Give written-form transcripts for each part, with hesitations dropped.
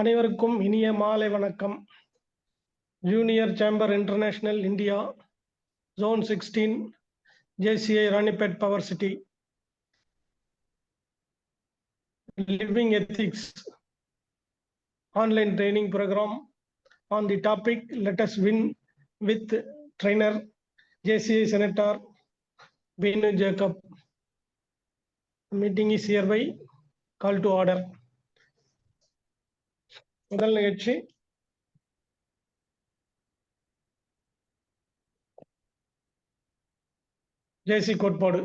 அனைவருக்கும் இனிய மாலை வணக்கம். Junior chamber international India zone 16 JCI Ranipet Power City Living Ethics online training program on the topic Let us win with trainer JCI Senator Venu Jacob. Meeting is hereby call to order. முதல் நிகழ்ச்சி ஜேசி கோட்பாடு.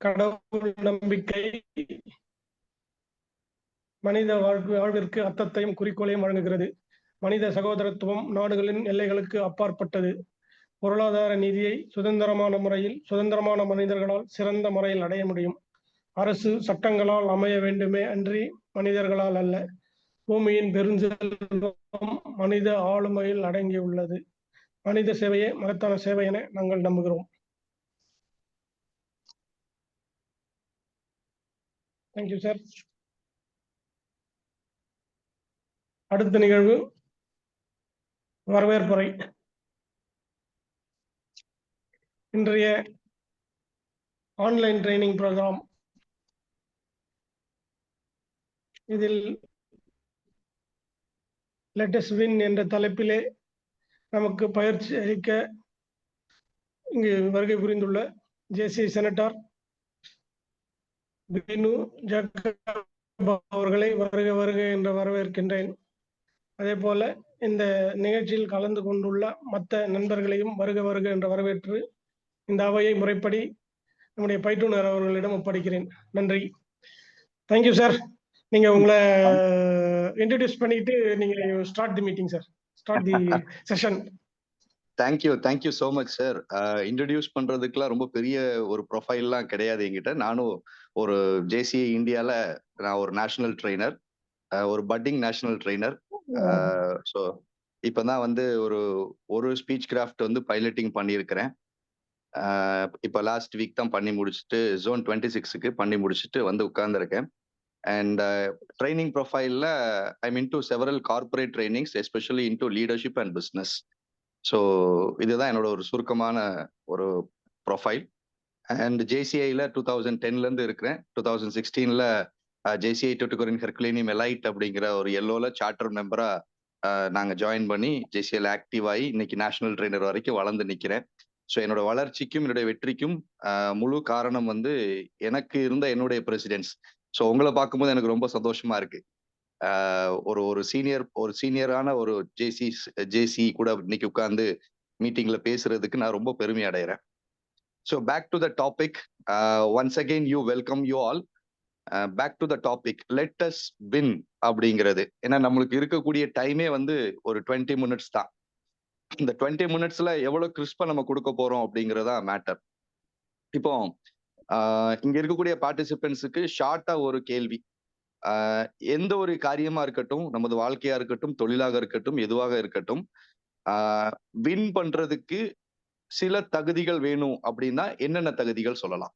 கடவுள் நம்பிக்கை மனித வாழ்விற்கு அர்த்தத்தையும் குறிக்கோளையும் வழங்குகிறது. மனித சகோதரத்துவம் நாடுகளின் எல்லைகளுக்கு அப்பாற்பட்டது. பொருளாதார நீதியை சுதந்திரமான மனிதர்களால் சிறந்த முறையில் அடைய முடியும். அரசு சட்டங்களால் அமைய வேண்டுமே அன்றி மனிதர்களால் அல்ல. பூமியின் பெருஞ்செல்வம் மனித ஆளுமையில் அடங்கியுள்ளது. மனித சேவையே மகத்தான சேவை என நாங்கள் நம்புகிறோம். Thank you sir. அடுத்த நிகழ்வு வரவேற்புரை. இன்றைய ஆன்லைன் ட்ரைனிங் ப்ரோக்ராம் இதில் லெட் அஸ் வின் என்ற தலைப்பிலே நமக்கு பயிற்சி அளிக்க இங்கு வருகை புரிந்துள்ள ஜேசி செனட்டர் வேணு ஜேக்கப் அவர்களை வருக வருக என்று வரவேற்கின்றேன். அதே போல இந்த நிகழ்ச்சியில் கலந்து கொண்டுள்ள மற்ற நண்பர்களையும் வருக வருக என்று வரவேற்று இந்த அவையை முறைப்படி நம்முடைய பயிற்றுனர் அவர்களிடம் ஒப்படைக்கிறேன். நன்றி. Thank you sir. நீங்க உங்களை இன்ட்ரடியூஸ் பண்ணிட்டு நீங்க start the meeting sir. Start the session. Thank you so much sir. Introduce பண்றதுக்குலாம் ரொம்ப பெரிய ஒரு ப்ரொஃபைல்லாம் கிடையாது என்கிட்ட. நானும் ஒரு ஜேசிஐ இந்தியாவில் நான் ஒரு நேஷனல் ட்ரெயினர், ஒரு பட்டிங் நேஷனல் ட்ரெயினர். ஸோ இப்போ தான் வந்து ஒரு ஸ்பீச் கிராஃப்ட் வந்து பைலட்டிங் பண்ணியிருக்கிறேன். இப்போ லாஸ்ட் வீக் தான் பண்ணி முடிச்சுட்டு ஜோன் 26க்கு பண்ணி முடிச்சுட்டு வந்து உட்கார்ந்துருக்கேன். அண்ட் ட்ரைனிங் ப்ரொஃபைலில் I'm into several corporate trainings, especially into leadership and business. So இதுதான் என்னோட ஒரு சுருக்கமான ஒரு ப்ரொஃபைல். அண்ட் ஜேசிஐல 2010லேருந்து இருக்கிறேன். 2016ல் ஜேசிஐ டுட்டுகுரின் ஹெர்குலேனியம் எலைட் அப்படிங்கிற ஒரு எல்லோல சார்ட்டர் மெம்பராக நாங்கள் ஜாயின் பண்ணி ஜேசிஐல ஆக்டிவ் ஆகி இன்னைக்கு நேஷனல் ட்ரெயினர் வரைக்கும் வளர்ந்து நிற்கிறேன். ஸோ என்னோட வளர்ச்சிக்கும் என்னுடைய வெற்றிக்கும் முழு காரணம் வந்து எனக்கு இருந்த என்னுடைய பிரசிடென்ட்ஸ். ஸோ உங்களை பார்க்கும்போது எனக்கு ரொம்ப சந்தோஷமா இருக்கு. ஒரு சீனியரான ஒரு ஜேசி கூட இன்னைக்கு உட்கார்ந்து மீட்டிங்ல பேசுறதுக்கு நான் ரொம்ப பெருமை அடைகிறேன். So back to the topic. Once again welcome you all. Back to the topic, let us win அப்படிங்கிறது. ஏன்னா நம்மளுக்கு இருக்கக்கூடிய டைமே வந்து ஒரு 20 மினிட்ஸ் தான். இந்த 20 மினிட்ஸ்ல எவ்வளவு கிறிஸ்பா நம்ம கொடுக்க போறோம் அப்படிங்கிறதா மேட்டர். இப்போ இங்க இருக்கக்கூடிய பார்ட்டிசிபென்ட்ஸுக்கு ஷார்ட்டா ஒரு கேள்வி. எந்த ஒரு காரியமா இருக்கட்டும், நமது வாழ்க்கையா இருக்கட்டும், தொழிலாக இருக்கட்டும், எதுவாக இருக்கட்டும், வின் பண்றதுக்கு சில தகுதிகள் வேணும் அப்படின்னா என்னென்ன தகுதிகள் சொல்லலாம்?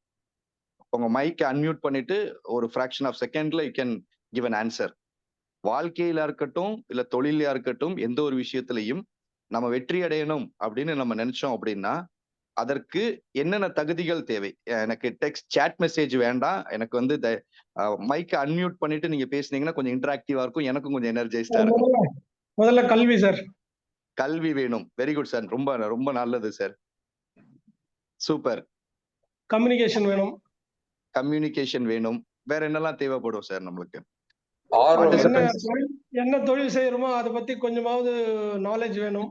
உங்க மைக்கை அன்மியூட் பண்ணிட்டு ஒரு ஃபிராக்ஷன் ஆஃப் செகண்ட்ல you can give an answer. வாழ்க்கையில இருக்கட்டும் இல்ல தொழிலா இருக்கட்டும், எந்த ஒரு விஷயத்திலையும் நம்ம வெற்றி அடையணும் அப்படின்னு நம்ம நினைச்சோம் அப்படின்னா அதற்கு என்னென்ன தகுதிகள் தேவை? எனக்கு டெக்ஸ்ட் சாட் மெசேஜ் வேண்டாம். எனக்கு வந்து மைக்கை அன்மியூட் பண்ணிட்டு நீங்க பேசுனீங்கன்னா கொஞ்சம் இன்டராக்டிவா இருக்கும், எனக்கும் கொஞ்சம் எனர்ஜைஸ்டா இருக்கும். முதல்ல கல்வி சார். கல்வி வேணும். Very good sir. ரொம்ப ரொம்ப நல்லது சார். சூப்பர். கம்யூனிகேஷன் வேணும். கம்யூனிகேஷன் வேணும். வேற என்னெல்லாம் தேவைப்படும் சார் நம்மளுக்கு? என்ன தொழில் செய்யறோமோ அதை பத்தி கொஞ்சமாவது நாலேஜ் வேணும்.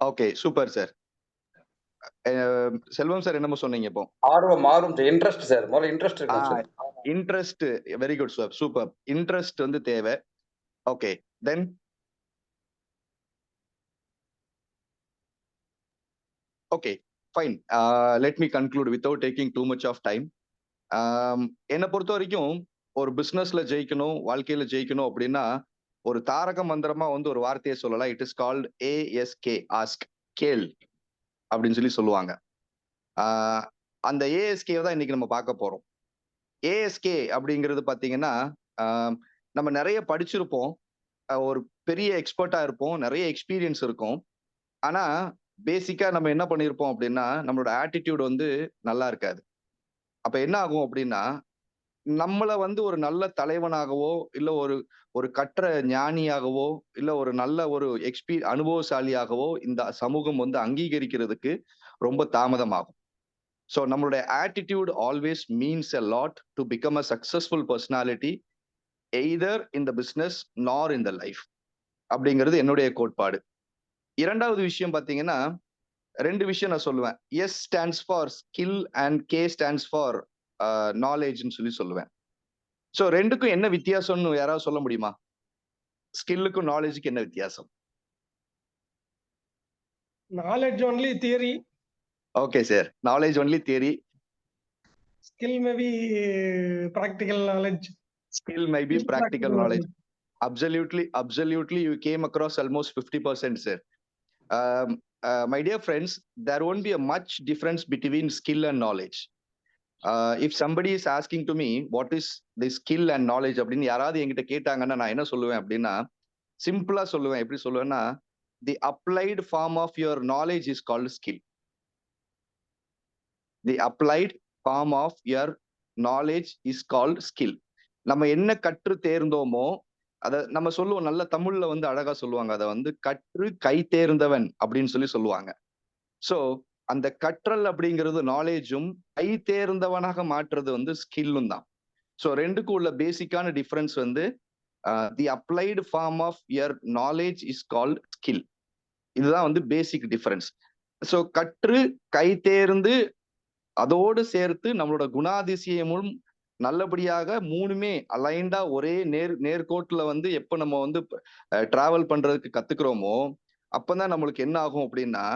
Okay, super sir. Selvam sir என்னமோ சொன்னீங்க? இப்போ ஆர்வம், இன்ட்ரெஸ்ட் சார். முதல்ல இன்ட்ரெஸ்ட் இருக்கணும் sir. Interest, very good sir, super. Interest வந்து தேவை. Okay, then okay fine. Let me conclude without taking too much of time. என்னை பொறுத்த வரைக்கும் ஒரு பிசினஸ்ல ஜெயிக்கணும், வாழ்க்கையில ஜெயிக்கணும் அப்படின்னா ஒரு தாரக மந்திரமா வந்து ஒரு வார்த்தையை சொல்லலாம். It is called ASK, ask, கேள் அப்படின்னு சொல்லுவாங்க. அந்த ASK தான் இன்னைக்கு நம்ம பார்க்க போறோம். ASK அப்படிங்கிறது பாத்தீங்கன்னா நம்ம நிறைய படிச்சிருப்போம், ஒரு பெரிய எக்ஸ்பர்ட்டா இருப்போம், நிறைய எக்ஸ்பீரியன்ஸ் இருக்கும். ஆனா பேசிக்கா நம்ம என்ன பண்ணியிருப்போம் அப்படின்னா, நம்மளோட ஆட்டிடியூட் வந்து நல்லா இருக்காது. அப்ப என்ன ஆகும் அப்படின்னா, நம்மள வந்து ஒரு நல்ல தலைவனாகவோ, இல்ல ஒரு ஒரு கற்ற ஞானியாகவோ, இல்ல ஒரு நல்ல ஒரு அனுபவசாலியாகவோ இந்த சமூகம் வந்து அங்கீகரிக்கிறதுக்கு ரொம்ப தாமதமாகும். ஸோ நம்மளுடைய attitude always means a lot to become a successful personality either in the business நார் இன் த லைஃப் அப்படிங்கிறது என்னுடைய கோட்பாடு. இரண்டாவது விஷயம் பாத்தீங்கன்னா, 2 விஷயம் நான் சொல்லுவேன். S stands for skill and K stands for நாலேஜ்ன்னு சொல்லுவேன். ஸோ 2க்கும் என்ன வித்தியாசம்னு யாராவது சொல்ல முடியுமா? ஸ்கில்லுக்கும் நாலேஜுக்கும் என்ன வித்தியாசம்? Knowledge only theory, okay sir. Knowledge only theory. skill may be practical knowledge. Skill may be practical knowledge. Absolutely, you came across almost 50%, sir. My dear friends, there won't be a much difference between skill and knowledge. If somebody is asking to me, what is the skill and knowledge அப்படின்னு யாராவது என்கிட்ட கேட்டாங்கன்னா நான் என்ன சொல்லுவேன் அப்படின்னா, சிம்பிளா சொல்லுவேன். எப்படி சொல்லுவேன்னா, the applied form of your knowledge is called skill. The applied form of your knowledge is called skill. நம்ம என்ன கற்று தேர்ந்தோமோ, அத நம்ம சொல்லுவோம், நல்ல தமிழ்ல வந்து அழகா சொல்லுவாங்க. அத வந்து கற்று கை தேர்ந்தவன் அப்படின்னு சொல்லுவாங்க. சோ அந்த கற்றல் அப்படிங்கிறது நாலேஜும், கை தேர்ந்தவனாக மாற்றுறது வந்து ஸ்கில்லும் தான். சோ 2க்கும் உள்ள பேசிக்கான டிஃபரன்ஸ் வந்து the applied form of your knowledge is called skill. இதுதான் வந்து பேசிக் டிஃபரன்ஸ். சோ கற்று கை தேர்ந்து அதோடு சேர்த்து நம்மளோட குணாதிசயமும் நல்லபடியாக 3மே அலைன்டா ஒரே நேர்கோட்டுல வந்து எப்ப நம்ம வந்து டிராவல் பண்றதுக்கு கத்துக்கிறோமோ, அப்பதான் நம்மளுக்கு என்ன ஆகும் அப்படின்னா,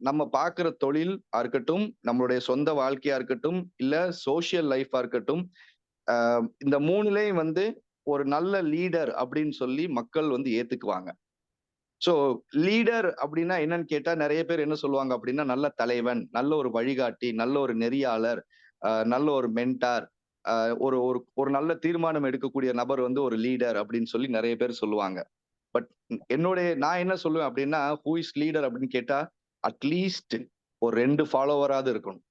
நம்ம பார்க்கிற தொழில் இருக்கட்டும், நம்மளுடைய சொந்த வாழ்க்கையா இருக்கட்டும், இல்ல சோசியல் லைஃபா இருக்கட்டும், இந்த 3லயும் வந்து ஒரு நல்ல லீடர் அப்படின்னு சொல்லி மக்கள் வந்து ஏத்துக்குவாங்க. சோ லீடர் அப்படின்னா என்னன்னு கேட்டா, நிறைய பேர் என்ன சொல்லுவாங்க அப்படின்னா, நல்ல தலைவன், நல்ல ஒரு வழிகாட்டி, நல்ல ஒரு நெறியாளர், நல்ல ஒரு மென்டார், ஒரு ஒரு ஒரு நல்ல தீர்மானம் எடுக்கக்கூடிய நபர் வந்து ஒரு லீடர் அப்படின்னு சொல்லி நிறைய பேர் சொல்லுவாங்க. பட் நான் என்ன சொல்லுவேன் அப்படின்னா, ஹூ இஸ் லீடர் அப்படின்னு கேட்டா, அட்லீஸ்ட் ஒரு 2 ஃபாலோவராவது இருக்கணும்.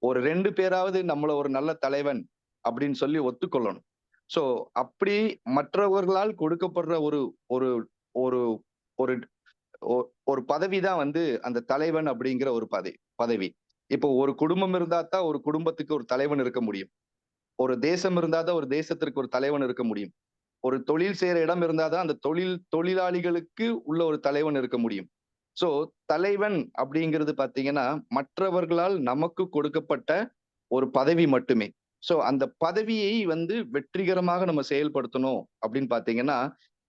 ஒரு 2 பேராவது நம்மள ஒரு நல்ல தலைவன் அப்படின்னு சொல்லி ஒத்துக்கொள்ளணும். சோ அப்படி மற்றவர்களால் கொடுக்கப்படுற ஒரு ஒரு ஒரு ஒரு ஒரு பதவி தான் வந்து அந்த தலைவன் அப்படிங்கிற ஒரு பதவி. இப்போ ஒரு குடும்பம் இருந்தா தான் ஒரு குடும்பத்துக்கு ஒரு தலைவன் இருக்க முடியும். ஒரு தேசம் இருந்தா தான் ஒரு தேசத்திற்கு ஒரு தலைவன் இருக்க முடியும். ஒரு தொழில் செய்யற இடம் இருந்தாதான் அந்த தொழிலாளிகளுக்கு உள்ள ஒரு தலைவன் இருக்க முடியும். சோ தலைவன் அப்படிங்கிறது பாத்தீங்கன்னா, மற்றவர்களால் நமக்கு கொடுக்கப்பட்ட ஒரு பதவி மட்டுமே. சோ அந்த பதவியை வந்து வெற்றிகரமாக நம்ம செயல்படுத்தணும் அப்படின்னு பாத்தீங்கன்னா,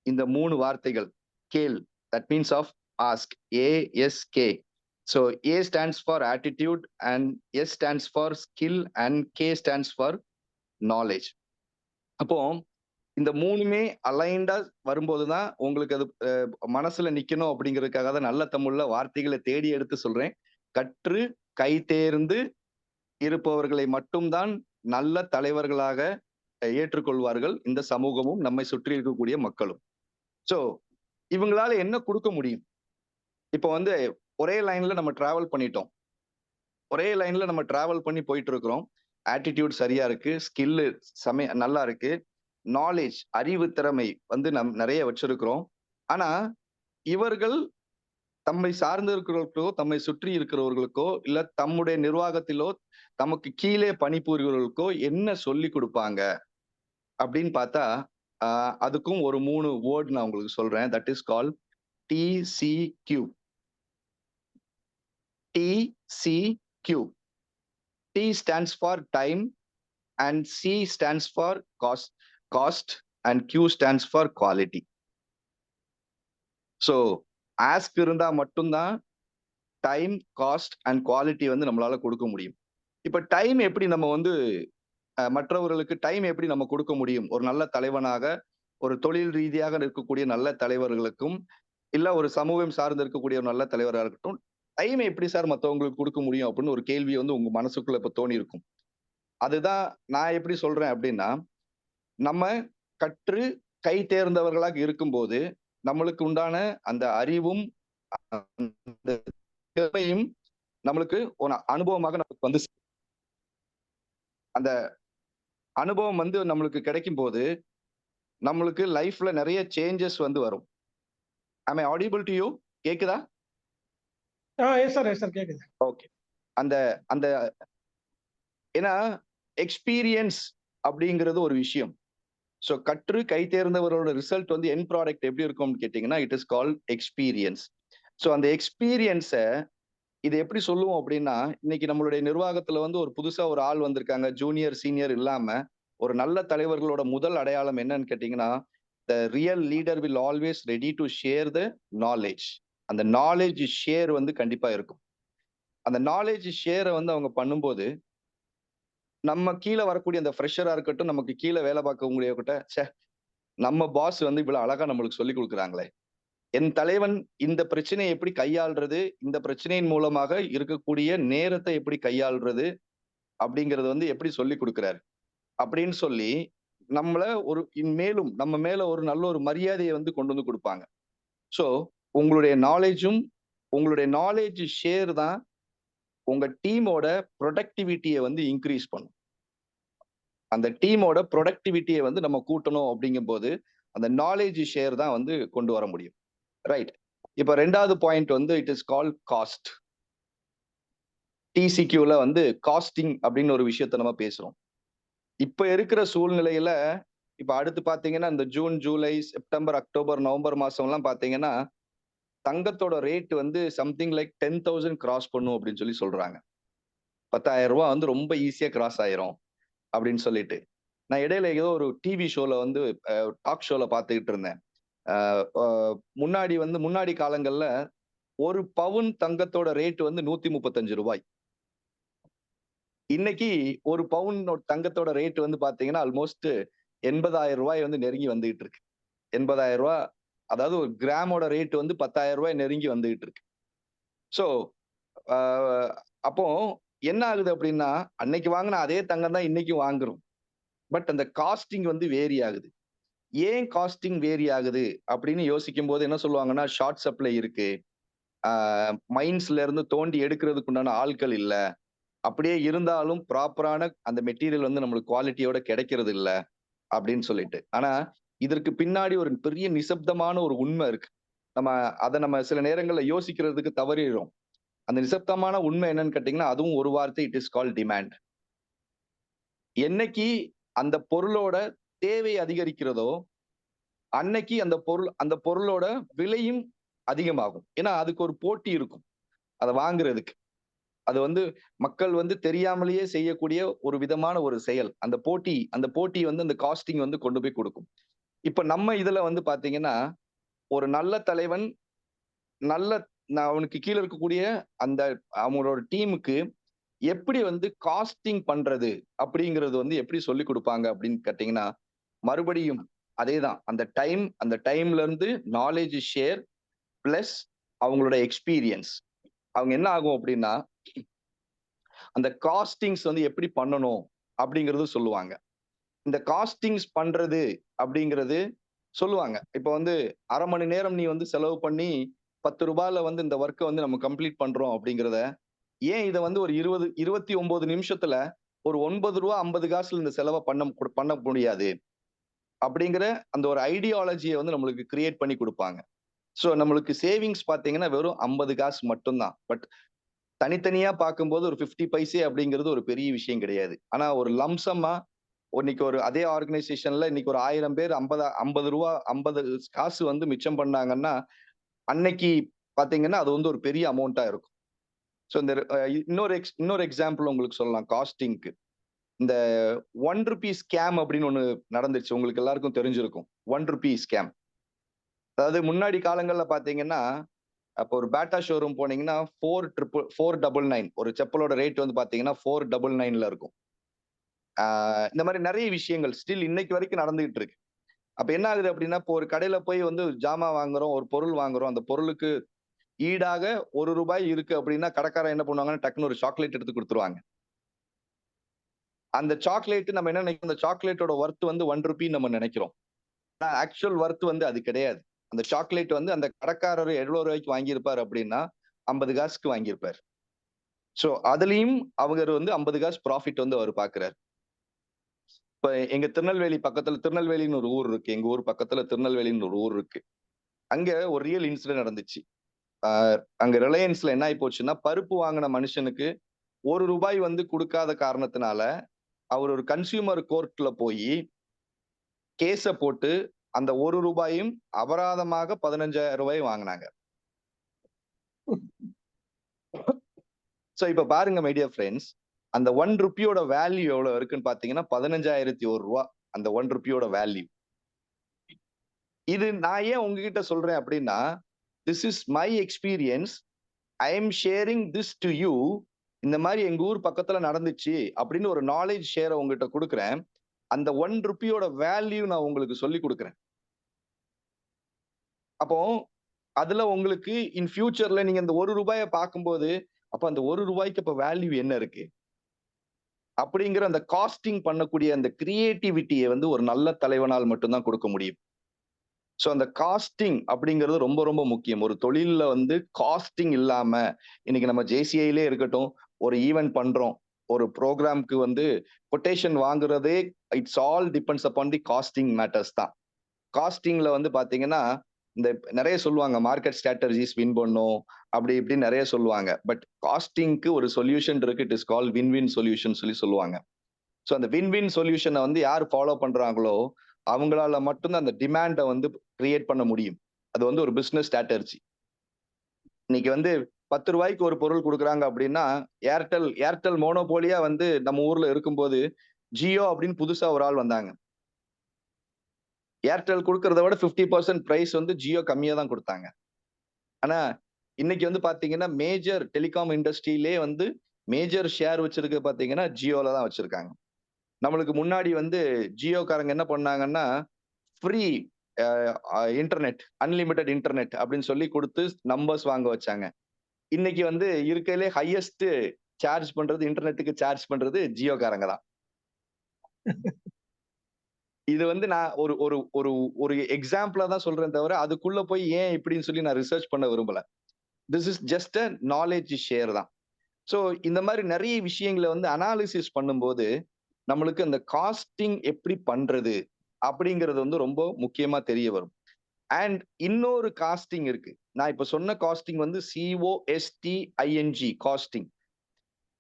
இந்த 3 வார்த்தைகள் கேள், that means of ask, ASK. So A stands for attitude and S stands for skill and K stands for knowledge. அப்போ இந்த 3மே அலைன்டா வரும்போதுதான் உங்களுக்கு அது மனசுல நிக்கணும் அப்படிங்கிறதுக்காக தான் நல்ல தமிழ்ல வார்த்தைகளை தேடி எடுத்து சொல்றேன். கற்று கை தேர்ந்து இருப்பவர்களை மட்டும்தான் நல்ல தலைவர்களாக ஏற்றுக்கொள்வார்கள் இந்த சமூகமும் நம்மை சுற்றி இருக்கக்கூடிய மக்களும். சோ இவங்களால என்ன கொடுக்க முடியும்? இப்போ வந்து ஒரே லைன்ல நம்ம டிராவல் பண்ணிட்டோம். ஒரே லைன்ல நம்ம டிராவல் பண்ணி போயிட்டு இருக்கிறோம். ஆட்டிடியூட் சரியா இருக்கு, ஸ்கில் நல்லா இருக்கு, நாலேஜ் அறிவு திறமை வந்து நிறைய வச்சிருக்கிறோம். ஆனா இவர்கள் தம்மை சார்ந்து இருக்கிறவர்களுக்கோ, தம்மை சுற்றி இருக்கிறவர்களுக்கோ, இல்ல தம்முடைய நிர்வாகத்திலோ, தமக்கு கீழே பணிபுரிகிறவர்களுக்கோ என்ன சொல்லி கொடுப்பாங்க அப்படின்னு பார்த்தா, அதுக்கும் ஒரு 3 வேர்ட் நான் உங்களுக்கு சொல்றேன். That is call TCQ. TCQ. T stands for time and C stands for cost and Q stands for quality. So ask இருந்தா மட்டும்தான் டைம், காஸ்ட் அண்ட் குவாலிட்டி வந்து நம்மளால கொடுக்க முடியும். இப்ப டைம் எப்படி நம்ம வந்து மற்றவர்களுக்கு டைம் எப்படி நம்ம கொடுக்க முடியும்? ஒரு நல்ல தலைவனாக, ஒரு தொழில் ரீதியாக இருக்கக்கூடிய நல்ல தலைவர்களுக்கும், இல்ல ஒரு சமூகம் சார்ந்து இருக்கக்கூடிய ஒரு நல்ல தலைவராக இருக்கட்டும், டைம் எப்படி சார் மற்றவங்களுக்கு கொடுக்க முடியும் அப்படின்னு ஒரு கேள்வி வந்து உங்க மனசுக்குள்ள இப்ப தோணி இருக்கும். அதுதான் நான் எப்படி சொல்றேன் அப்படின்னா, நம்ம கற்று கை தேர்ந்தவர்களாக இருக்கும்போது நம்மளுக்கு உண்டான அந்த அறிவும் அந்த திறமையும் நம்மளுக்கு ஒரு அனுபவமாக நமக்கு வந்து அந்த அனுபவம் வந்து நம்மளுக்கு கிடைக்கும் போது நம்மளுக்கு லைஃப்ல நிறைய சேஞ்சஸ் வந்து வரும். am I audible to you? கேக்குதா? எஸ் சார் கேக்குது. ஓகே. அந்த அந்த ஏன்னா எக்ஸ்பீரியன்ஸ் அப்படிங்கிறது ஒரு விஷயம். ஸோ கற்று கை தேர்ந்தவரோட ரிசல்ட் வந்து என் ப்ராடக்ட் எப்படி இருக்கும்னு கேட்டீங்கன்னா it is called experience. So அந்த எக்ஸ்பீரியன்ஸை இது எப்படி சொல்லுவோம் அப்படின்னா, இன்னைக்கு நம்மளுடைய நிர்வாகத்துல வந்து ஒரு புதுசா ஒரு ஆள் வந்திருக்காங்க, ஜூனியர் சீனியர் இல்லாம ஒரு நல்ல தலைவர்களோட முதல் அடையாளம் என்னன்னு கேட்டீங்கன்னா, the real leader will always ready to share the knowledge. அந்த நாலேஜ் ஷேர் வந்து கண்டிப்பா இருக்கும். அந்த நாலேஜ் ஷேரை வந்து அவங்க பண்ணும்போது நம்ம கீழே வரக்கூடிய அந்த ஃப்ரெஷரா இருக்கட்டும், நமக்கு கீழே வேலை பார்க்கக்கூடிய கிட்ட நம்ம பாஸ் வந்து இவ்வளவு அழகா நம்மளுக்கு சொல்லி கொடுக்குறாங்களே, என் தலைவன் இந்த பிரச்சனையை எப்படி கையாள்றது, இந்த பிரச்சனையின் மூலமாக இருக்கக்கூடிய நேரத்தை எப்படி கையாள்றது அப்படிங்கறது வந்து எப்படி சொல்லி கொடுக்கிறாரு அப்படின்னு சொல்லி நம்மள ஒரு மேலும் நம்ம மேல ஒரு நல்ல ஒரு மரியாதையை வந்து கொண்டு வந்து கொடுப்பாங்க. ஸோ உங்களுடைய நாலேஜ் ஷேர் தான் உங்க டீமோட ப்ரொடக்டிவிட்டியை வந்து இன்க்ரீஸ் பண்ணும். அந்த டீமோட ப்ரொடக்டிவிட்டியை வந்து நம்ம கூட்டணும் அப்படிங்கும் போது அந்த நாலேஜ் ஷேர் தான் வந்து கொண்டு வர முடியும். ரைட். இப்ப 2வது பாயிண்ட் வந்து இட் இஸ் கால்ட் காஸ்ட். டிசிக்யூல வந்து காஸ்டிங் அப்படின்னு ஒரு விஷயத்த நம்ம பேசுறோம். இப்ப இருக்கிற சூழ்நிலையில இப்ப அடுத்து பாத்தீங்கன்னா இந்த June, July, September, October, November மாசம் எல்லாம் பாத்தீங்கன்னா தங்கத்தோட ரேட் வந்து சம்திங் லைக் 10,000 கிராஸ் பண்ணும் அப்படின்னு சொல்லி சொல்றாங்க. 10,000 ரூபாய் வந்து ரொம்ப ஈஸியா கிராஸ் ஆயிரும் அப்படின்னு சொல்லிட்டு நான் இடையில ஏதோ ஒரு டிவி ஷோல வந்து டாக் ஷோல பாத்துக்கிட்டு இருந்தேன். முன்னாடி காலங்கள்ல ஒரு பவுன் தங்கத்தோட ரேட் வந்து 135 ரூபாய். இன்னைக்கு ஒரு பவுன் தங்கத்தோட ரேட் வந்து பாத்தீங்கன்னா ஆல்மோஸ்ட் 80,000 ரூபாய் வந்து நெருங்கி வந்துகிட்டு இருக்கு. 80,000 ரூபாய், அதாவது ஒரு கிராமோட ரேட் வந்து 10,000 ரூபாய் நெருங்கி வந்துகிட்டு இருக்கு. ஸோ அப்போ என்ன ஆகுது அப்படின்னா, அன்னைக்கு வாங்கின அதே தங்கம் தான் இன்னைக்கு வாங்குறோம். பட் அந்த காஸ்டிங் வந்து வேரி ஆகுது. ஏன் காஸ்டிங் வேரி ஆகுது அப்படின்னு யோசிக்கும் போது என்ன சொல்லுவாங்கன்னா, ஷார்ட் சப்ளை இருக்கு, மைன்ஸ்ல இருந்து தோண்டி எடுக்கிறதுக்கு உண்டான ஆட்கள் இல்ல, அப்படியே இருந்தாலும் ப்ராப்பரான அந்த மெட்டீரியல் வந்து நம்மளுக்கு குவாலிட்டியோட கிடைக்கிறது இல்ல அப்படின்னு சொல்லிட்டு. ஆனா இதற்கு பின்னாடி ஒரு பெரிய நிசப்தமான ஒரு உண்மை இருக்கு. நம்ம சில நேரங்கள்ல யோசிக்கிறதுக்கு தவறிடுறோம். அந்த நிசப்தமான உண்மை என்னன்னு கேட்டீங்கன்னா, அதுவும் ஒரு வார்த்தை, இட் இஸ் கால்ட் டிமாண்ட். என்னைக்கு அந்த பொருளோட தேவை அதிகரிக்கிறதோ அன்னைக்கு அந்த பொருளோட விலையும் அதிகமாகும். ஏன்னா அதுக்கு ஒரு போட்டி இருக்கும் அதை வாங்குறதுக்கு. அது வந்து மக்கள் வந்து தெரியாமலேயே செய்யக்கூடிய ஒரு விதமான ஒரு செயல். அந்த போட்டி வந்து அந்த காஸ்டிங் வந்து கொண்டு போய் கொடுக்கும். இப்ப நம்ம இதுல வந்து பாத்தீங்கன்னா, ஒரு நல்ல தலைவன் அவனுக்கு கீழே இருக்கக்கூடிய அந்த அவங்களோட டீமுக்கு எப்படி வந்து காஸ்டிங் பண்றது அப்படிங்கிறது வந்து எப்படி சொல்லி கொடுப்பாங்க அப்படின்னு கேட்டீங்கன்னா, மறுபடியும் அதேதான். அந்த டைம்ல இருந்து நாலேஜ் ஷேர் பிளஸ் அவங்களோட எக்ஸ்பீரியன்ஸ். அவங்க என்ன ஆகும் அப்படின்னா, அந்த காஸ்டிங்ஸ் வந்து எப்படி பண்ணணும் அப்படிங்கிறது சொல்லுவாங்க. இந்த காஸ்டிங்ஸ் பண்றது அப்படிங்கிறது சொல்லுவாங்க. இப்ப வந்து 1/2 மணி நேரம் நீ வந்து செலவு பண்ணி 10 ரூபாயில வந்து இந்த ஒர்க்கை வந்து நம்ம கம்ப்ளீட் பண்றோம் அப்படிங்கிறத, ஏன் இதை வந்து ஒரு 29 நிமிஷத்துல ஒரு 9 ரூபா 50 காசுல இந்த செலவை பண்ண முடியாது அப்படிங்கிற அந்த ஒரு ஐடியாலஜியை வந்து நம்மளுக்கு கிரியேட் பண்ணி கொடுப்பாங்க. ஸோ நம்மளுக்கு சேவிங்ஸ் பாத்தீங்கன்னா வெறும் 50 காசு மட்டும்தான். பட் தனித்தனியா பார்க்கும்போது ஒரு 50 பைசே அப்படிங்கிறது ஒரு பெரிய விஷயம் கிடையாது. ஆனா ஒரு லம்சமா இன்னைக்கு ஒரு அதே ஆர்கனைசேஷன்ல இன்னைக்கு ஒரு 1000 பேர் 50 ரூபா 50 காசு வந்து மிச்சம் பண்ணாங்கன்னா அன்னைக்கு பாத்தீங்கன்னா அது வந்து ஒரு பெரிய அமௌண்டா இருக்கும். ஸோ இந்த இன்னொரு எக்ஸாம்பிள் உங்களுக்கு சொல்லலாம் காஸ்டிங்க்கு. இந்த 1 ரூபி ஸ்கேம் அப்படின்னு ஒண்ணு நடந்துச்சு, உங்களுக்கு எல்லாருக்கும் தெரிஞ்சிருக்கும். 1 ரூபி ஸ்கேம். அதாவது முன்னாடி காலங்கள்ல பாத்தீங்கன்னா, அப்போ ஒரு பேட்டா ஷோரூம் போனீங்கன்னா 499 ஒரு செப்பலோட ரேட் வந்து பாத்தீங்கன்னா 499 இருக்கும். இந்த மாதிரி நிறைய விஷயங்கள் ஸ்டில் இன்னைக்கு வரைக்கும் நடந்துகிட்டு இருக்கு. அப்ப என்ன ஆகுது அப்படின்னா, இப்போ ஒரு கடையில போய் வந்து ஜாமான் வாங்குறோம், ஒரு பொருள் வாங்குறோம், அந்த பொருளுக்கு ஈடாக 1 ரூபாய் இருக்கு அப்படின்னா கடைக்காரன் என்ன பண்ணுவாங்கன்னா டக்குன்னு ஒரு சாக்லேட் எடுத்து கொடுத்துருவாங்க. அந்த சாக்லேட் நம்ம என்ன நினைக்கிறோம், அந்த சாக்லேட்டோட ஒர்த் வந்து 1 ரூபி நம்ம நினைக்கிறோம். ஆக்சுவல் ஒர்த் வந்து அது கிடையாது. அந்த சாக்லேட் வந்து அந்த கடைக்காரர் எவ்வளவு ரூபாய்க்கு வாங்கியிருப்பார் அப்படின்னா 50 காசுக்கு வாங்கியிருப்பார். சோ அதுலயும் அவர் வந்து 50 காசு ப்ராஃபிட் வந்து அவர் பாக்குறாரு. இப்ப எங்க திருநெல்வேலி பக்கத்துல திருநெல்வேலின்னு ஒரு ஊர் இருக்கு. எங்க ஊர் பக்கத்துல திருநெல்வேலின்னு ஒரு ஊர் இருக்கு. அங்க ஒரு ரியல் இன்சிடென்ட் நடந்துச்சு. அங்க ரிலையன்ஸ்ல என்ன ஆயி போச்சுன்னா, பருப்பு வாங்கின மனுஷனுக்கு ₹1 வந்து கொடுக்காத காரணத்தினால அவர் ஒரு கன்சியூமர் கோர்ட்ல போய் கேஸ போட்டு அந்த ₹1 அபராதமாக ₹15,000 வாங்கினாங்க. சோ இப்ப பாருங்க மை டியர் ஃப்ரெண்ட்ஸ், அந்த ₹1 வேல்யூ எவ்வளவு இருக்குன்னு பாத்தீங்கன்னா ₹15,001 அந்த ₹1 வேல்யூ. இது நான் ஏன் உங்ககிட்ட சொல்றேன் அப்படின்னா, this is my experience. I am sharing this to you. இந்த மாதிரி எங்க ஊர் பக்கத்துல நடந்துச்சு அப்படின்னு ஒரு நாலேஜ் ஷேரை உங்ககிட்ட கொடுக்குறேன். அந்த ₹1 வேல்யூ நான் உங்களுக்கு சொல்லி கொடுக்குறேன். அப்போ அதுல உங்களுக்கு இன் ஃபியூச்சர்ல நீங்க இந்த ₹1 பார்க்கும்போது, அப்ப அந்த ₹1 அப்ப வேல்யூ என்ன இருக்கு? அப்படிங்கிற அந்த காஸ்டிங் பண்ணக்கூடிய அந்த கிரியேட்டிவிட்டியை வந்து ஒரு நல்ல தலைவனால் மட்டும்தான் கொடுக்க முடியும். சோ அந்த காஸ்டிங் அப்படிங்கிறது ரொம்ப ரொம்ப முக்கியம். ஒரு தொழில்ல வந்து காஸ்டிங் இல்லாம இன்னைக்கு நம்ம ஜேசிஐலே இருக்கட்டும், ஒரு ஈவென்ட் பண்றோம். ஒரு ப்ரோக்ராம்க்கு வந்து கொட்டேஷன் வாங்குறதே it's all depends upon the casting matters தான். காஸ்டிங்ல வந்து பாத்தீங்கன்னா, இந்த நிறைய சொல்லுவாங்க மார்க்கெட் ஸ்ட்ராட்டஜிஸ் வின் பண்ணும். அப்படி இப்படி நிறைய சொல்லுவாங்க. பட் காஸ்டிங்க்கு ஒரு சொல்யூஷன் இருக்கு. It is called win win solution சொல்லுவாங்க. சோ அந்த வின் வின் சொல்யூஷனை வந்து யார் ஃபாலோ பண்றாங்களோ அவங்களால மட்டும்தான் அந்த டிமாண்ட வந்து கிரியேட் பண்ண முடியும். அது வந்து ஒரு பிசினஸ் ஸ்ட்ராட்டஜி. இன்னைக்கு வந்து ₹10 ஒரு பொருள் கொடுக்குறாங்க அப்படின்னா, ஏர்டெல் மோனோபோலியா வந்து நம்ம ஊர்ல இருக்கும்போது ஜியோ அப்படின்னு புதுசா ஒரு ஆள் வந்தாங்க. ஏர்டெல் கொடுக்கறத விட 50% பிரைஸ் வந்து ஜியோ கம்மியா தான் கொடுத்தாங்க. ஆனா இன்னைக்கு வந்து பாத்தீங்கன்னா மேஜர் டெலிகாம் இண்டஸ்ட்ரியிலே வந்து மேஜர் ஷேர் வச்சிருக்க பாத்தீங்கன்னா ஜியோல தான் வச்சிருக்காங்க. நம்மளுக்கு முன்னாடி வந்து ஜியோக்காரங்க என்ன பண்ணாங்கன்னா ஃப்ரீ இன்டர்நெட், அன்லிமிட்டெட் இன்டர்நெட் அப்படின்னு சொல்லி கொடுத்து நம்பர்ஸ் வாங்க வச்சாங்க. இன்னைக்கு வந்து இருக்கிறதுலே ஹையஸ்ட் சார்ஜ் பண்றது இன்டர்நெட்டுக்கு சார்ஜ் பண்றது ஜியோக்காரங்க தான். இது வந்து நான் ஒரு ஒரு ஒரு ஒரு எக்ஸாம்பிளா தான் சொல்றேன் தவிர அதுக்குள்ள போய் ஏன் இப்படின்னு சொல்லி நான் ரிசர்ச் பண்ண விரும்பல. This is just a knowledge share தான். சோ இந்த மாதிரி நிறைய விஷயங்களை வந்து அனாலிசிஸ் பண்ணும்போது நம்மளுக்கு அந்த காஸ்டிங் எப்படி பண்றது அப்படிங்கிறது வந்து ரொம்ப முக்கியமா தெரிய வரும். அண்ட் இன்னொரு காஸ்டிங் இருக்கு. நான் இப்ப சொன்ன காஸ்டிங் வந்து COSTING காஸ்டிங்.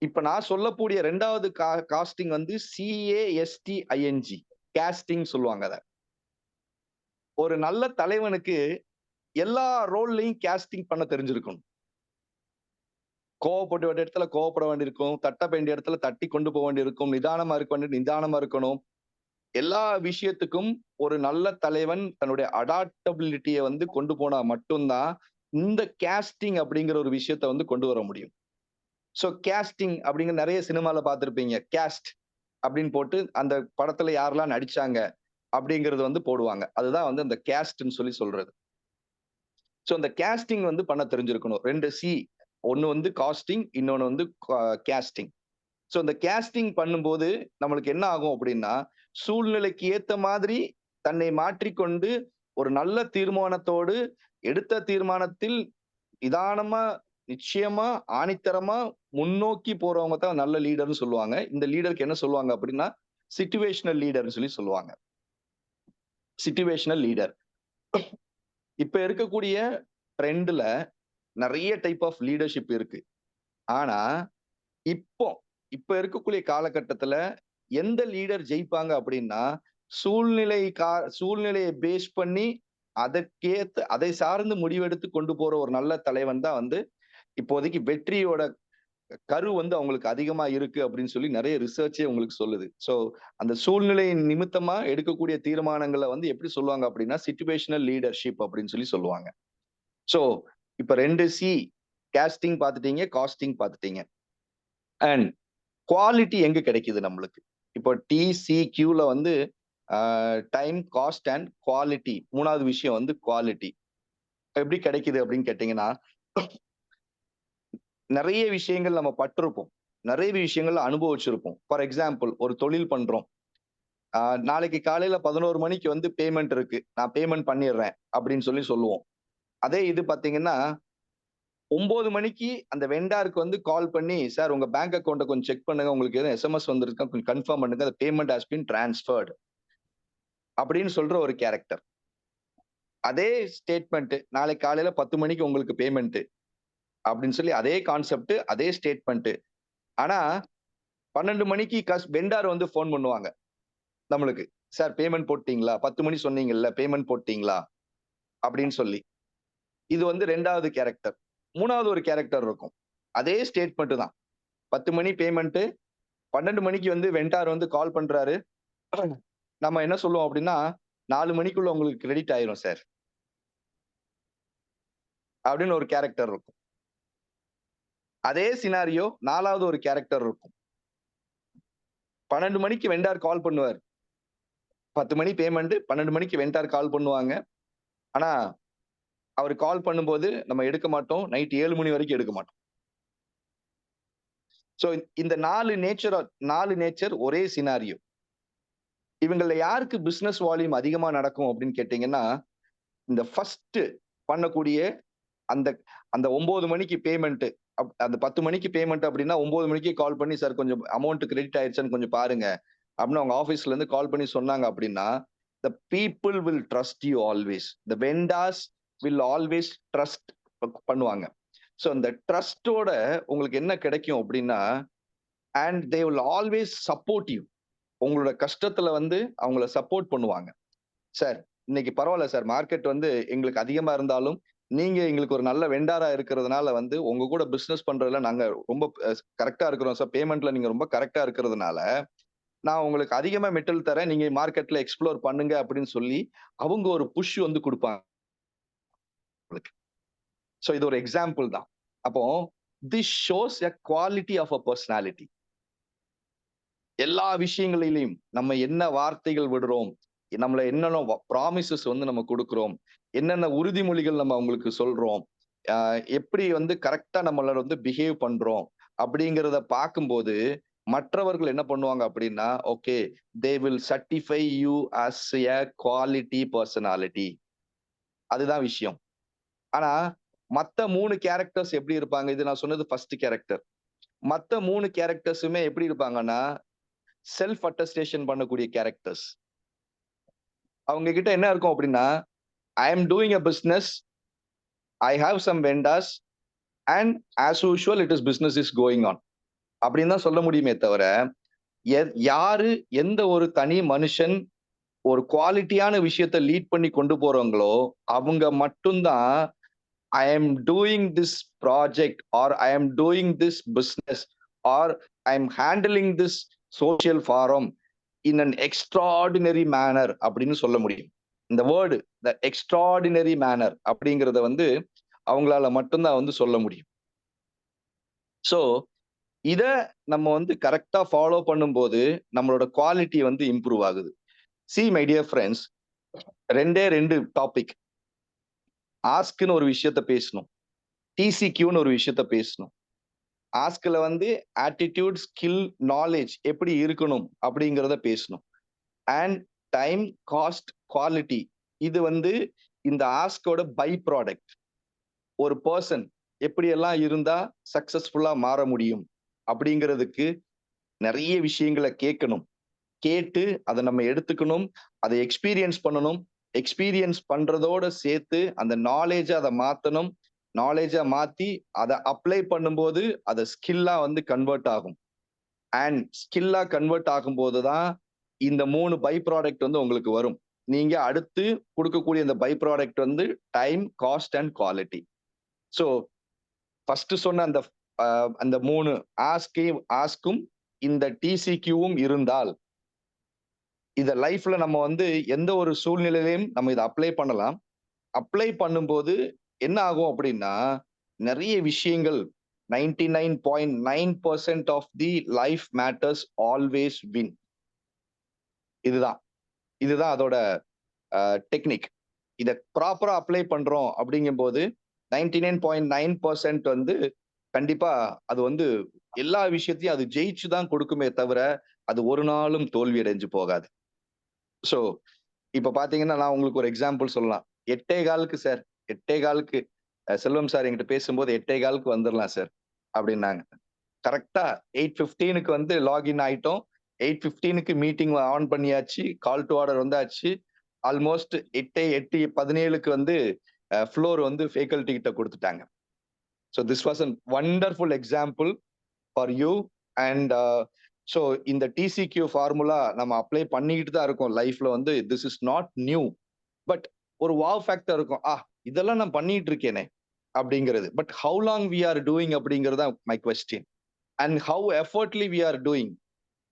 இப்ப நான் சொல்லக்கூடிய 2வது காஸ்டிங் வந்து CASTING கேஸ்டிங் சொல்லுவாங்க அத. ஒரு நல்ல தலைவனுக்கு எல்லா ரோல்லையும் கேஸ்டிங் பண்ண தெரிஞ்சிருக்கணும். கோவப்பட வேண்டிய இடத்துல கோவப்பட வேண்டியிருக்கும், தட்ட வேண்டிய இடத்துல தட்டி கொண்டு போக வேண்டியிருக்கும், நிதானமா இருக்க வேண்டிய நிதானமா இருக்கணும். எல்லா விஷயத்துக்கும் ஒரு நல்ல தலைவன் தன்னுடைய அடாப்டபிலிட்டியை வந்து கொண்டு போனா மட்டும்தான் இந்த கேஸ்டிங் அப்படிங்கிற ஒரு விஷயத்த வந்து கொண்டு வர முடியும். சோ கேஸ்டிங் அப்படிங்கிற நிறைய சினிமால பார்த்திருப்பீங்க. கேஸ்ட் அப்படின்னு போட்டு அந்த படத்துல யாரெல்லாம் நடிச்சாங்க அப்படிங்கறது வந்து போடுவாங்க. அதுதான் வந்து அந்த கேஸ்ட்ன்னு சொல்லி சொல்றது. சோ அந்த கேஸ்டிங் வந்து பண்ண தெரிஞ்சிருக்கணும். 2 சி. ஒன்னு வந்து காஸ்டிங், இன்னொன்னு வந்து கேஸ்டிங். சோ இந்த கேஸ்டிங் பண்ணும்போது நம்மளுக்கு என்ன ஆகும் அப்படின்னா, சூழ்நிலைக்கு ஏத்த மாதிரி தன்னை மாற்றிக்கொண்டு ஒரு நல்ல தீர்மானத்தோடு எடுத்த தீர்மானத்தில் நிதானமா, நிச்சயமா, ஆணித்தரமா முன்னோக்கி போறவங்க தான் நல்ல லீடர்னு சொல்லுவாங்க. இந்த லீடருக்கு என்ன சொல்லுவாங்க அப்படின்னா, சிச்சுவேஷனல் லீடர்னு சொல்லி சொல்லுவாங்க. Situational leader. இப்ப இருக்கக்கூடிய ட்ரெண்ட்ல நிறைய டைப் ஆஃப் லீடர்ஷிப் இருக்கு. ஆனா இப்போ இப்ப இருக்கக்கூடிய காலகட்டத்துல எந்த லீடர் ஜெயிப்பாங்க அப்படின்னா, சூழ்நிலையை பேஸ் பண்ணி அதை சார்ந்து முடிவெடுத்து கொண்டு போற ஒரு நல்ல தலைவன் தான் வந்து இப்போதைக்கு வெற்றியோட கரு வந்து அவங்களுக்கு அதிகமா இருக்கு அப்படின்னு சொல்லி நிறைய ரிசர்ச்சே உங்களுக்கு சொல்லுது. சோ அந்த சூழ்நிலையின் நிமித்தமா எடுக்கக்கூடிய தீர்மானங்களை வந்து எப்படி சொல்லுவாங்க அப்படின்னா சிச்சுவேஷனல் லீடர்ஷிப் அப்படின்னு சொல்லி சொல்லுவாங்க. சோ இப்ப 2 சி கேஸ்டிங் பார்த்துட்டீங்க, காஸ்டிங் பார்த்துட்டீங்க. அண்ட் குவாலிட்டி எங்க கிடைக்குது நம்மளுக்கு? இப்போ TCQல வந்து டைம், காஸ்ட் அண்ட் குவாலிட்டி. 3வது விஷயம் வந்து குவாலிட்டி. எப்படி கிடைக்குது அப்படின்னு கேட்டீங்கன்னா, நிறைய விஷயங்கள் நம்ம பட்டிருப்போம். நிறைய விஷயங்கள் அனுபவிச்சிருப்போம். ஃபார் எக்ஸாம்பிள் ஒரு தொழில் பண்றோம். நாளைக்கு காலையில 11 மணிக்கு வந்து பேமெண்ட் இருக்கு, நான் பேமெண்ட் பண்ணிடுறேன் அப்படின்னு சொல்லுவோம். அதே இது பாத்தீங்கன்னா 9 மணிக்கு அந்த வெண்டாருக்கு வந்து கால் பண்ணி, சார் உங்க பேங்க் அக்கௌண்ட்டை கொஞ்சம் செக் பண்ணுங்க, உங்களுக்கு எதுவும் எஸ்எம்எஸ் வந்திருக்கா கொஞ்சம் கன்ஃபார்ம் பண்ணுங்க, the payment has been transferred அப்படின்னு சொல்ற ஒரு கேரக்டர். அதே ஸ்டேட்மெண்ட் நாளைக்கு காலையில 10 மணிக்கு உங்களுக்கு பேமெண்ட் அப்படின்னு சொல்லி அதே கான்செப்ட், அதே ஸ்டேட்மெண்ட். ஆனா 12 மணிக்கு வெண்டார் வந்து போன் பண்ணுவாங்க நம்மளுக்கு, சார் பேமெண்ட் போட்டீங்களா, 10 மணி சொன்னீங்கல்ல பேமெண்ட் போட்டீங்களா அப்படின்னு சொல்லி. இது வந்து 2வது கேரக்டர். 3வது ஒரு கேரக்டர் இருக்கும், அதே ஸ்டேட்மெண்ட் தான், 10 மணி பேமெண்ட், 12 மணிக்கு வந்து வெண்டார் வந்து கால் பண்றாரு. நம்ம என்ன சொல்லுவோம் அப்படின்னா, 4 மணிக்குள்ள உங்களுக்கு கிரெடிட் ஆயிரும் சார் அப்படின்னு ஒரு கேரக்டர் இருக்கும். அதே சினாரியோ 4வது ஒரு கேரக்டர் இருக்கும். 12 மணிக்கு வெண்டார் கால் பண்ணுவார், 10 மணி பேமெண்ட், 12 மணிக்கு வெண்டார் கால் பண்ணுவாங்க. ஆனா அவர் கால் பண்ணும்போது நம்ம எடுக்க மாட்டோம், நைட் 7 மணி வரைக்கும் எடுக்க மாட்டோம். சோ இந்த 4 நேச்சர் ஒரே சினாரியோ. இவங்கள யாருக்கு பிசினஸ் வால்யூம் அதிகமா நடக்கும் அப்படின்னு கேட்டீங்கன்னா, இந்த ஃபர்ஸ்ட் பண்ணக்கூடிய அந்த அந்த 9 மணிக்கு பேமெண்ட், அந்த 10 மணிக்கு பேமெண்ட் அப்படின்னா 9 மணிக்கு கால் பண்ணி, சார் கொஞ்சம் அமௌண்ட் கிரெடிட் ஆயிடுச்சான்னு கொஞ்சம் பாருங்க அப்படின்னு அவங்க ஆபீஸ்ல இருந்து கால் பண்ணி சொன்னாங்க அப்படின்னா, the people will trust you always, the vendors will always trust பண்ணுவாங்க. சோ அந்த ட்ரஸ்டோட உங்களுக்கு என்ன கிடைக்கும் அப்படின்னா, and they will always support you. உங்களோட கஷ்டத்துல வந்து அவங்கள சப்போர்ட் பண்ணுவாங்க. சார் இன்னைக்கு பரவாயில்ல சார், மார்க்கெட் வந்து எங்களுக்கு அதிகமா இருந்தாலும் நீங்க எங்களுக்கு ஒரு நல்ல வெண்டாரா இருக்கிறதுனால வந்து உங்க கூட பிசினஸ் பண்றதுல நாங்க ரொம்ப கரெக்டா இருக்கிறோம் சார், பேமெண்ட்ல நீங்க ரொம்ப கரெக்டா இருக்கிறதுனால நான் உங்களுக்கு அதிகமா மெட்டல் தரேன், நீங்க மார்க்கெட்ல எக்ஸ்ப்ளோர் பண்ணுங்க அப்படின்னு சொல்லி அவங்க ஒரு புஷ் வந்து கொடுப்பாங்க. சோ இது ஒரு எக்ஸாம்பிள் தான். அப்போ this shows a quality of a personality. எல்லா விஷயங்களிலும் நம்ம என்ன வார்த்தைகள் விடுறோம், நம்மள என்னென்ன ப்ராமிசஸ் வந்து நம்ம கொடுக்கிறோம், என்னென்ன உறுதிமொழிகள் நம்ம அவங்களுக்கு சொல்றோம், எப்படி வந்து கரெக்டா நம்மள வந்து பிஹேவ் பண்றோம் அப்படிங்கிறத பார்க்கும்போது மற்றவர்கள் என்ன பண்ணுவாங்க அப்படின்னா, okay they will certify you as a quality personality. அதுதான் விஷயம். ஆனா மத்த 3 கேரக்டர்ஸ் எப்படி இருப்பாங்க, இது நான் சொன்னது ஃபர்ஸ்ட் கேரக்டர். மத்த 3 கேரக்டர்ஸுமே எப்படி இருப்பாங்கன்னா, செல்ஃப் அட்டஸ்டேஷன் பண்ணக்கூடிய கேரக்டர்ஸ். அவங்க கிட்ட என்ன இருக்கும் அப்படின்னா, I am doing a business, I have some vendors and as usual it is business is going on அப்படின்னு தான் சொல்ல முடியுமே தவிர, யாரு எந்த ஒரு தனி மனுஷன் ஒரு குவாலிட்டியான விஷயத்தை லீட் பண்ணி கொண்டு போறாங்களோ அவங்க மட்டும்தான் I am doing this project or I am doing this business or I am handling this social forum in an extraordinary manner அப்படின்னு சொல்ல முடியும். இந்த வேர்டு the extraordinary manner அப்படிங்கறத வந்து அவங்களால மட்டும்தான் வந்து சொல்ல முடியும். சோ இத நம்ம வந்து கரெக்டா ஃபாலோ பண்ணும்போது நம்மளோட குவாலிட்டி வந்து இம்ப்ரூவ் ஆகுது. See my dear friends, 2 topic. ஆஸ்க்னு ஒரு விஷயத்த பேசணும், டிசிக்யூன்னு ஒரு விஷயத்த பேசணும். ஆஸ்க்ல வந்து ஆட்டிடியூட், ஸ்கில், நாலேஜ் எப்படி இருக்கணும் அப்படிங்கிறத பேசணும். அண்ட் டைம், காஸ்ட், குவாலிட்டி, இது வந்து இந்த ஆஸ்கோட பை ப்ராடக்ட். ஒரு பர்சன் எப்படி எல்லாம் இருந்தா சக்சஸ்ஃபுல்லா மாற முடியும் அப்படிங்கிறதுக்கு நிறைய விஷயங்களை கேட்கணும். கேட்டு அதை நம்ம எடுத்துக்கணும், அதை எக்ஸ்பீரியன்ஸ் பண்ணணும். எக்ஸ்பீரியன்ஸ் பண்றதோட சேர்த்து அந்த நாலேஜை அதை மாத்தணும். நாலேஜை மாத்தி அதை அப்ளை பண்ணும்போது அதை ஸ்கில்லா வந்து கன்வெர்ட் ஆகும். அண்ட் ஸ்கில்லா கன்வெர்ட் ஆகும் போதுதான் இந்த 3 பை ப்ராடக்ட் வந்து உங்களுக்கு வரும். நீங்க அடுத்து கொடுக்கக்கூடிய இந்த பை ப்ராடக்ட் வந்து time, cost and quality. So first சொன்ன அந்த 3 ஆஸ்க்கும் இந்த டிசிக்யூவும் இருந்தால் இத லைஃப்ல நம்ம வந்து எந்த ஒரு சூழ்நிலையிலையும் நம்ம இதை அப்ளை பண்ணலாம். அப்ளை பண்ணும்போது என்ன ஆகும் அப்படின்னா, நிறைய விஷயங்கள் 99.9% of the life matters always win. இதுதான் அதோட டெக்னிக். இத ப்ராப்பரா அப்ளை பண்றோம் அப்படிங்கும்போது 99.9% வந்து கண்டிப்பா அது வந்து எல்லா விஷயத்தையும் அது ஜெயிச்சு தான் கொடுக்குமே தவிர அது ஒரு நாளும் தோல்வி அடைஞ்சு போகாது. ஸோ இப்ப பாத்தீங்கன்னா நான் உங்களுக்கு ஒரு எக்ஸாம்பிள் சொல்லலாம். 8:15 சார், 8:15 செல்வம் சார் என்கிட்ட பேசும்போது 8:15 வந்துடலாம் சார் அப்படின்னாங்க. கரெக்டா 8:15 வந்து லாகின் ஆயிட்டோம். 8:15 மீட்டிங் ஆன் பண்ணியாச்சு, கால் டு ஆர்டர் வந்தாச்சு. ஆல்மோஸ்ட் 8:17 வந்து ஃப்ளோர் வந்து ஃபேக்கல்டி கிட்ட கொடுத்துட்டாங்க. So this was a wonderful example for you. And so இந்த டிசிக்யூ ஃபார்முலா நம்ம அப்ளை பண்ணிக்கிட்டு தான் இருக்கோம் லைஃப்ல. வந்து this is not new, but ஒரு வாவ் ஃபேக்டர் இருக்கும். இதெல்லாம் நான் பண்ணிட்டு இருக்கேனே அப்படிங்கிறது. But how long we are doing அப்படிங்கிறது தான் my question. And how effortly we are doing,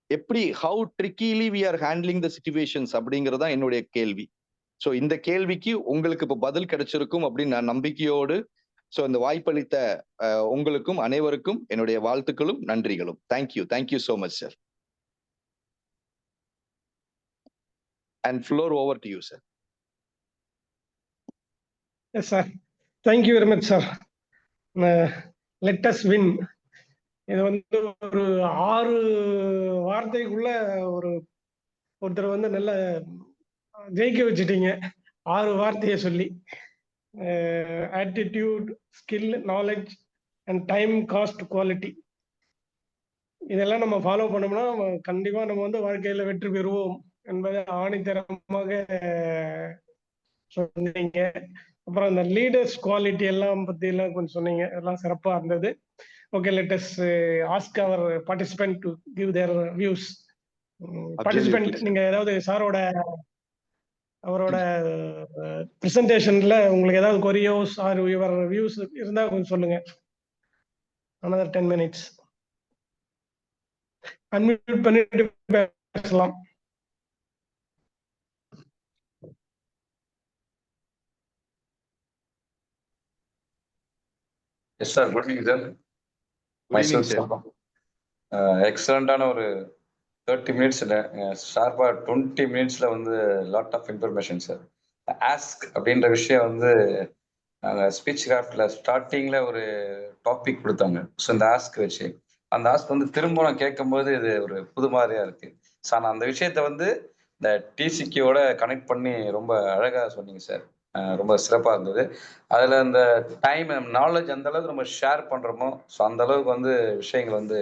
எப்படி how trickily we are handling the situations அப்படிங்கிறது தான் என்னுடைய கேள்வி. ஸோ இந்த கேள்விக்கு உங்களுக்கு இப்போ பதில் கிடைச்சிருக்கும் அப்படின்னு நான் நம்பிக்கையோடு, ஸோ இந்த வாய்ப்பளித்த உங்களுக்கும் அனைவருக்கும் என்னுடைய வாழ்த்துக்களும் நன்றிகளும். Thank you so much sir. And floor over to you sir. Yes sir, thank you very much sir. Let us win. இது வந்து ஒரு 6 வார்த்தைக்குள்ள ஒருத்தர் வந்து நல்ல ஜெயிக்க வச்சுட்டீங்க. 6 வார்த்தையை சொல்லி. Attitude, skill, knowledge and time, cost, quality. இதெல்லாம் நம்ம ஃபாலோ பண்ணோம்னா கண்டிப்பா நம்ம வந்து வாழ்க்கையில வெற்றி பெறுவோம் என்பதை ஆணித்தரமாக சொன்னீங்க. அப்புறம் அந்த லீடர்ஸ் குவாலிட்டி எல்லாம் பத்தி எல்லாம் கொஞ்சம் சொன்னீங்க. எல்லாம் சிறப்பா இருந்தது. Okay, let us ask our participant to give their views. Participant, நீங்க ஏதாவது சாரோட அவரோட பிரசன்டேஷன்ல உங்களுக்கு ஏதாவது கொரியோஸ் ஆர் யுவர் வியூஸ் இருந்தா கொஞ்சம் சொல்லுங்க. another 10 minutes. அன்மியூட் பண்ணிட்டு பேசலாம். Yes sir, good evening sir. Myself Selvam. எக்ஸலண்டான ஒரு 30 மினிட்ஸ்ல ஷார்ப்பா 20 மினிட்ஸ்ல வந்து lot of information sir. ASK அப்படின்ற விஷயம் வந்து நாங்கள் ஸ்பீச் கிராஃப்ட்ல ஸ்டார்டிங்ல ஒரு டாபிக் கொடுத்தாங்க. ஸோ இந்த ஆஸ்க் வச்சு அந்த ஆஸ்க் வந்து திரும்ப நான் கேட்கும்போது இது ஒரு புது மாதிரியா இருக்கு. ஸோ நான் அந்த விஷயத்த வந்து இந்த டிசிக்கியோட கனெக்ட் பண்ணி ரொம்ப அழகா சொன்னீங்க சார். ரொம்ப சிறப்பா இருந்தது. அதுல இந்த டைம் நாலேஜ் அந்த அளவுக்கு நம்ம ஷேர் பண்றோமோ, ஸோ அந்த அளவுக்கு வந்து விஷயங்கள் வந்து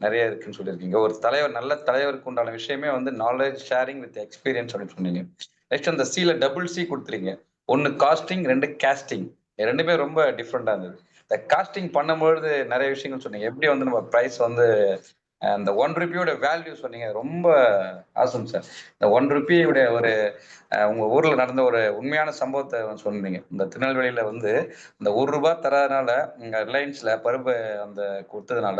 நிறைய இருக்குன்னு சொல்லியிருக்கீங்க. ஒரு தலைவர், நல்ல தலைவருக்கு உண்டான விஷயமே வந்து நாலேஜ் ஷேரிங் வித் எக்ஸ்பீரியன்ஸ் அப்படின்னு சொன்னீங்க. நெக்ஸ்ட் அந்த சில டபுள் சி கொடுத்துறீங்க. 1 காஸ்டிங், 2 கேஸ்டிங். ரெண்டுமே ரொம்ப டிஃப்ரெண்டா இருந்தது. இந்த காஸ்டிங் பண்ணும்பொழுது நிறைய விஷயங்கள் சொன்னீங்க. எப்படி வந்து நம்ம ப்ரைஸ் வந்து அந்த 1 ரூபியோட வேல்யூ சொன்னீங்க. ரொம்ப ஆசம் சார். இந்த 1 ரூபியோட ஒரு உங்க ஊர்ல நடந்த ஒரு உண்மையான சம்பவத்தை சொன்னீங்க. இந்த திருநெல்வேலியில வந்து இந்த 1 ரூபாய் தராதனால ரிலையன்ஸ்ல பருப்பு அந்த கொடுத்ததுனால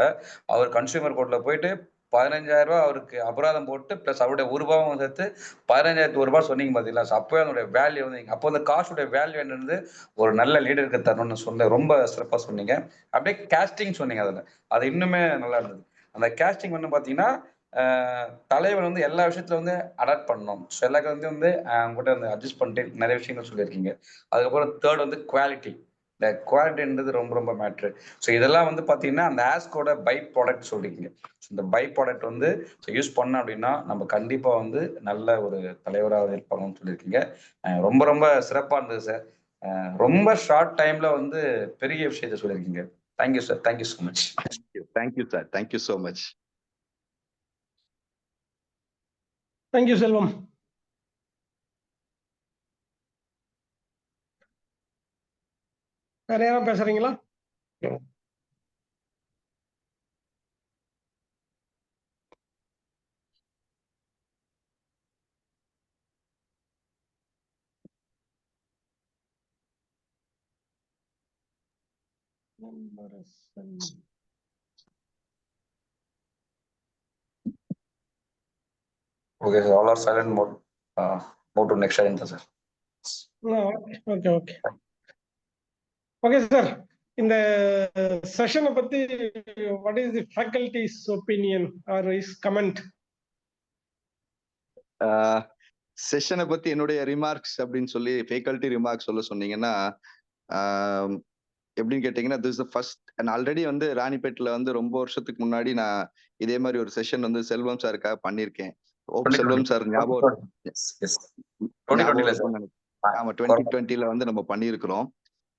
அவர் கன்சியூமர் கோர்ட்ல போயிட்டு 15,000 ரூபாய் அவருக்கு அபராதம் போட்டு பிளஸ் அவருடைய 1 ரூபாயும் சேர்த்து 15,001 ரூபாய் சொன்னீங்க பாத்தீங்களா? அப்பவே அதனுடைய வேல்யூ வந்து அப்போ அந்த காசுடைய வேல்யூ என்னன்னு ஒரு நல்ல லீடருக்கு தரணும்னு சொன்ன ரொம்ப சிறப்பா சொன்னீங்க. அப்படியே கேஸ்டிங் சொன்னீங்க. அதுல அது இன்னுமே நல்லா இருந்தது. அந்த கேஸ்டிங் வந்து பாத்தீங்கன்னா தலைவர் வந்து எல்லா விஷயத்துல வந்து அடாப்ட் பண்ணணும். ஸோ எல்லாருக்கும் வந்து அவங்ககிட்ட வந்து அட்ஜஸ்ட் பண்ணிட்டு நிறைய விஷயங்கள் சொல்லியிருக்கீங்க. அதுக்கப்புறம் தேர்ட் வந்து குவாலிட்டி. இந்த குவாலிட்டின்றது ரொம்ப ரொம்ப மேட்ரு. ஸோ இதெல்லாம் வந்து பார்த்தீங்கன்னா அந்த ஆஸ்கோட பை ப்ராடக்ட் சொல்லியிருக்கீங்க. இந்த பை ப்ராடக்ட் வந்து யூஸ் பண்ணோம் அப்படின்னா நம்ம கண்டிப்பாக வந்து நல்ல ஒரு தலைவராக இருப்பாங்கன்னு சொல்லியிருக்கீங்க. ரொம்ப ரொம்ப சிறப்பாக இருந்தது சார். ரொம்ப ஷார்ட் டைம்ல வந்து பெரிய விஷயத்த சொல்லியிருக்கீங்க. Thank you sir. Thank you so much. Thank you sir. Thank you so much. Thank you Selvam. வேற யாரும் பேசுறீங்களா? Okay, so all are silent mode. Move to next agenda, sir. Okay okay okay sir. இந்த செஷனை பத்தி what is the faculties opinion or is comment? செஷனை பத்தி என்னுடைய remarks அப்படின்னு சொல்லி ஃபேக்கல்டி ரிமார்க்ஸ் சொல்ல சொன்னீங்கன்னா எப்படின்னு கேட்டீங்கன்னா, this is first. And already வந்து ராணிப்பேட்டில் வந்து ரொம்ப வருஷத்துக்கு முன்னாடி நான் இதே மாதிரி ஒரு செஷன் வந்து செல்வம் சாருக்காக பண்ணியிருக்கேன். செல்வம் சார் ஞாபகம் எஸ் எஸ் 2020 சார். இருக்கும்னு நினைக்கிறேன். ஆமா 2020ல வந்து நம்ம பண்ணியிருக்கிறோம்.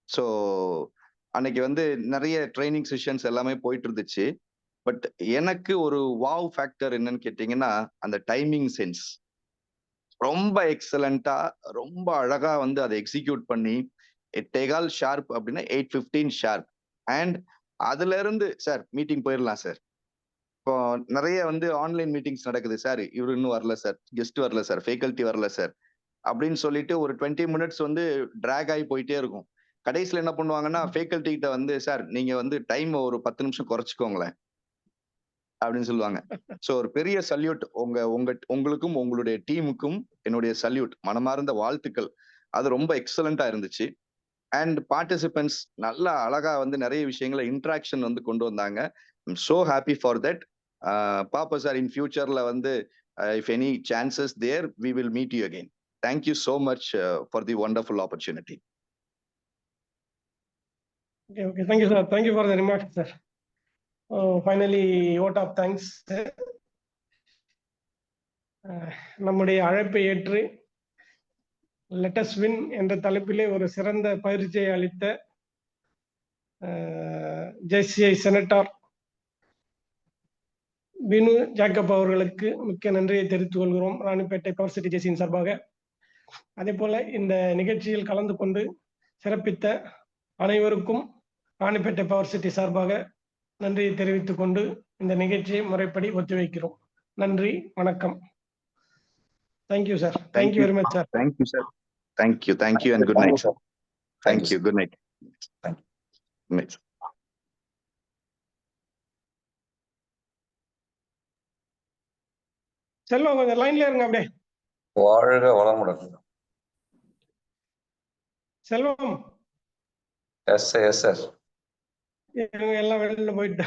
ஸோ அன்னைக்கு வந்து நிறைய ட்ரைனிங் செஷன்ஸ் எல்லாமே போயிட்டு இருந்துச்சு. பட் எனக்கு ஒரு வாவ் ஃபேக்டர் என்னன்னு கேட்டீங்கன்னா அந்த டைமிங் சென்ஸ் ரொம்ப எக்ஸலண்டா ரொம்ப அழகா வந்து அதை எக்ஸிக்யூட் பண்ணி 8:15 ஷார்ப் அப்படின்னா 8:15 ஷார்ப். அண்ட் அதுல இருந்து சார் மீட்டிங் போயிடலாம் சார். இப்போ நிறைய வந்து ஆன்லைன் மீட்டிங்ஸ் நடக்குது சார், இவரு இன்னும் வரல சார், கெஸ்ட் வரல சார், ஃபேக்கல்ட்டி வரல சார் அப்படின்னு சொல்லிட்டு ஒரு 20 மினிட்ஸ் வந்து டிராக் ஆகி போயிட்டே இருக்கும். கடைசியில் என்ன பண்ணுவாங்கன்னா ஃபேக்கல்ட்டி கிட்ட வந்து சார் நீங்க வந்து டைம் ஒரு 10 நிமிஷம் குறைச்சிக்கோங்களேன் அப்படின்னு சொல்லுவாங்க. ஸோ ஒரு பெரிய சல்யூட் உங்களுக்கும் உங்களுடைய டீமுக்கும் என்னுடைய சல்யூட், மனமார்ந்த வாழ்த்துக்கள். அது ரொம்ப எக்ஸலண்டா இருந்துச்சு. அண்ட் பார்ட்டிசிபென்ட்ஸ் நல்லா அழகா வந்து நிறைய விஷயங்களை இன்ட்ராக்ஷன் வந்து கொண்டு வந்தாங்க. I'm so happy for that. பாப்பா சார் இன் ஃபியூச்சர்ல வந்து if any chances there we will meet you again. Thank you so much for the wonderful opportunity. Okay, thank you, sir. Thank you for the remarks, sir. Finally, vote of thanks. நம்முடைய அழைப்பை ஏற்று let us win என்ற தலைப்பிலே ஒரு சிறந்த பயிற்சியை அளித்த JCI senator Vinu Jacob அவர்களுக்கு மிக்க நன்றியை தெரிவித்துக் கொள்கிறோம் ராணிப்பேட்டை பவர் சிட்டி ஜேசியின் சார்பாக. அதே போல இந்த நிகழ்ச்சியில் கலந்து கொண்டு சிறப்பித்த அனைவருக்கும் ராணிப்பேட்டை பவர் சிட்டி சார்பாக நன்றியை தெரிவித்துக் கொண்டு இந்த நிகழ்ச்சியை முறைப்படி ஒத்திவைக்கிறோம். நன்றி, வணக்கம். Thank you sir. Thank you very much sir. Thank you sir. Thank you and good night sir. Thank you, good night. Good night. Selvam கொஞ்சம் லைன்ல இருங்க அப்படியே. வாழ்க வளமுடன். Selvam yes sir. எல்லாம் வெளியில போயிட்டு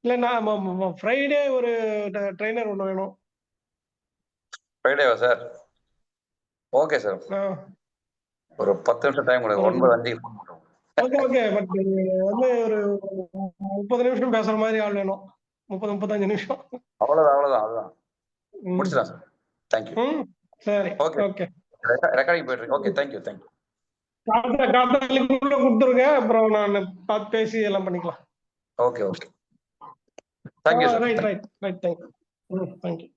இல்ல நான் ஃப்ரைடே ஒரு ட்ரைனர் ஒண்ணு வேணும். ஃப்ரைடேவா சார்? Okay sir. ஒரு 10 நிமிஷம் டைம் கொடுங்க. 9:05 ஃபோன் பண்ணுறோம். ஓகே பட் வந்து ஒரு 30 நிமிஷம் பேசுற மாதிரி ஆள் வேணும். 30-35 நிமிஷம். அவ்வளவுதான் முடிச்சிடலாம் சார். தேங்க்யூ. சரி, ஓகே ஓகே. ரெக்கார்டிங் போயிட்டு இருக்கு. Okay, thank you. காட்டாளிக்குள்ள கொடுத்துருங்க, அப்புறம் நான் பார்த்து பேசி எல்லாம் பண்ணிக்கலாம். Okay thank you sir. Right thank you.